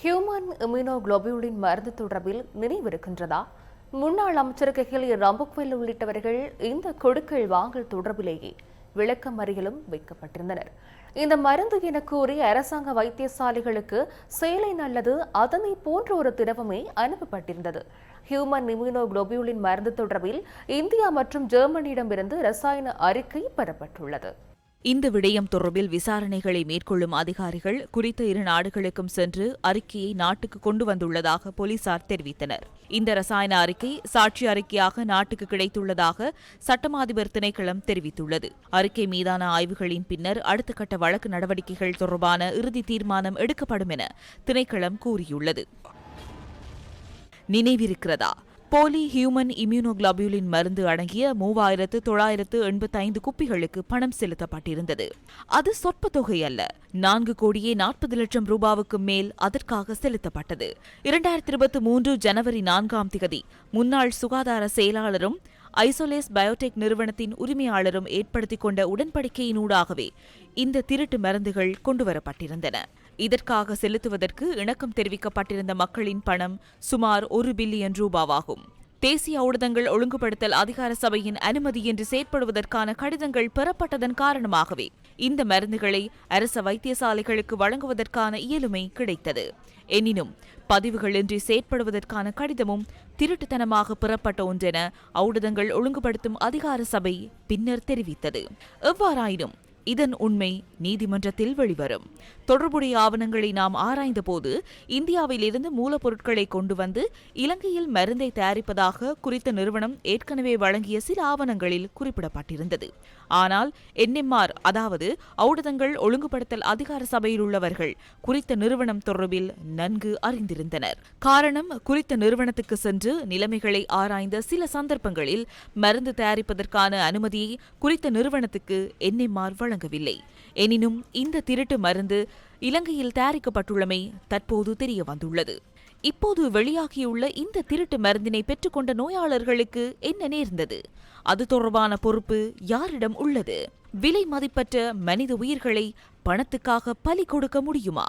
Human இம்யூனோகுளோபியூலின் மருந்து தொடர்பில் நினைவிருக்கின்றதா? முன்னாள் அமைச்சர் கெஹலிய ரம்புக்வெல் உள்ளிட்டவர்கள் இந்த கொடுக்கல் வாங்கல் தொடர்பிலேயே விளக்கமறியலும் வைக்கப்பட்டிருந்தனர். இந்த மருந்து என கூறி அரசாங்க வைத்தியசாலைகளுக்கு சேலைன் அல்லது அதனை போன்ற ஒரு திரவமே அனுப்பப்பட்டிருந்தது. ஹியூமன் இம்யூனோகுளோபியூலின் மருந்து தொடர்பில் இந்தியா மற்றும் ஜெர்மனியிடமிருந்து ரசாயன அறிக்கை பெறப்பட்டுள்ளது. இந்த விடயம் தொடர்பில் விசாரணைகளை மேற்கொள்ளும் அதிகாரிகள் குறித்த இரு நாடுகளுக்கும் சென்று அறிக்கையை நாட்டுக்கு கொண்டு வந்துள்ளதாக போலீசார் தெரிவித்தனர். இந்த ரசாயன அறிக்கை சாட்சி அறிக்கையாக நாட்டுக்கு கிடைத்துள்ளதாக சட்டமா அதிபர் திணைக்களம் தெரிவித்துள்ளது. அறிக்கை மீதான ஆய்வுகளின் பின்னர் அடுத்த கட்ட வழக்கு நடவடிக்கைகள் தொடர்பான இறுதி தீர்மானம் எடுக்கப்படும் என திணைக்களம் கூறியுள்ளது. நினைவிருக்கிறதா? போலி ஹியூமன் இம்யூனோகுளோபியூலின் மருந்து அடங்கிய 3985 குப்பிகளுக்கு பணம் செலுத்தப்பட்டிருந்தது. அது சொற்ப தொகை அல்ல. 4,40,00,000 ரூபாவுக்கு மேல் அதற்காக செலுத்தப்பட்டது. 2023 ஜனவரி 4ஆம் தேதி முன்னாள் சுகாதார செயலாளரும் ஐசோலேஸ் பயோடெக் நிறுவனத்தின் உரிமையாளரும் ஏற்படுத்திக் கொண்ட உடன்படிக்கையினூடாகவே இந்த திருட்டு மருந்துகள் கொண்டுவரப்பட்டிருந்தன. இதற்காக செலுத்துவதற்கு இணக்கம் தெரிவிக்கப்பட்டிருந்த மக்களின் பணம் சுமார் 1 பில்லியன் ரூபாவாகும். தேசிய ஊடகங்கள் ஒழுங்குபடுத்தல் அதிகார சபையின் அனுமதியின்றி செயற்படுவதற்கான கடிதங்கள் பெறப்பட்டதன் காரணமாகவே இந்த மருந்துகளை அரச வைத்தியசாலைகளுக்கு வழங்குவதற்கான இயலுமை கிடைத்தது. எனினும் பதிவுகளின்றி செயற்படுவதற்கான கடிதமும் திருட்டுத்தனமாக பெறப்பட்ட ஒன்றென ஊடகங்கள் ஒழுங்குபடுத்தும் அதிகார சபை பின்னர் தெரிவித்தது. எவ்வாறாயினும் இதன் உண்மை நீதிமன்றத்தில் வெளிவரும். தொடர்புடைய ஆவணங்களை நாம் ஆராய்ந்தபோது இந்தியாவிலிருந்து மூலப்பொருட்களை கொண்டு வந்து இலங்கையில் மருந்தை தயாரிப்பதாக குறித்த நிறுவனம் ஏற்கனவே வழங்கிய சில ஆவணங்களில் குறிப்பிடப்பட்டிருந்தது. ஆனால் NMR அதாவது ஊடகங்கள் ஒழுங்குபடுத்தல் அதிகார சபையில் உள்ளவர்கள் குறித்த நிறுவனம் தொடர்பில் நன்கு அறிந்திருந்தனர். காரணம், குறித்த நிறுவனத்துக்கு சென்று நிலைமைகளை ஆராய்ந்த சில சந்தர்ப்பங்களில் மருந்து தயாரிப்பதற்கான அனுமதியை குறித்த நிறுவனத்துக்கு NMR வழங்கவில்லை. எனினும் இந்த திருட்டு மருந்து இலங்கையில் தயாரிக்கப்பட்டுள்ளமை தற்போது தெரிய வந்துள்ளது. இப்போது வெளியாகியுள்ள இந்த திருட்டு மருந்தினை பெற்றுக்கொண்ட நோயாளர்களுக்கு என்ன நேர்ந்தது? அது தொடர்பான பொறுப்பு யாரிடம் உள்ளது? விலை மதிப்பற்ற மனித உயிர்களை பணத்துக்காக பலி கொடுக்க முடியுமா?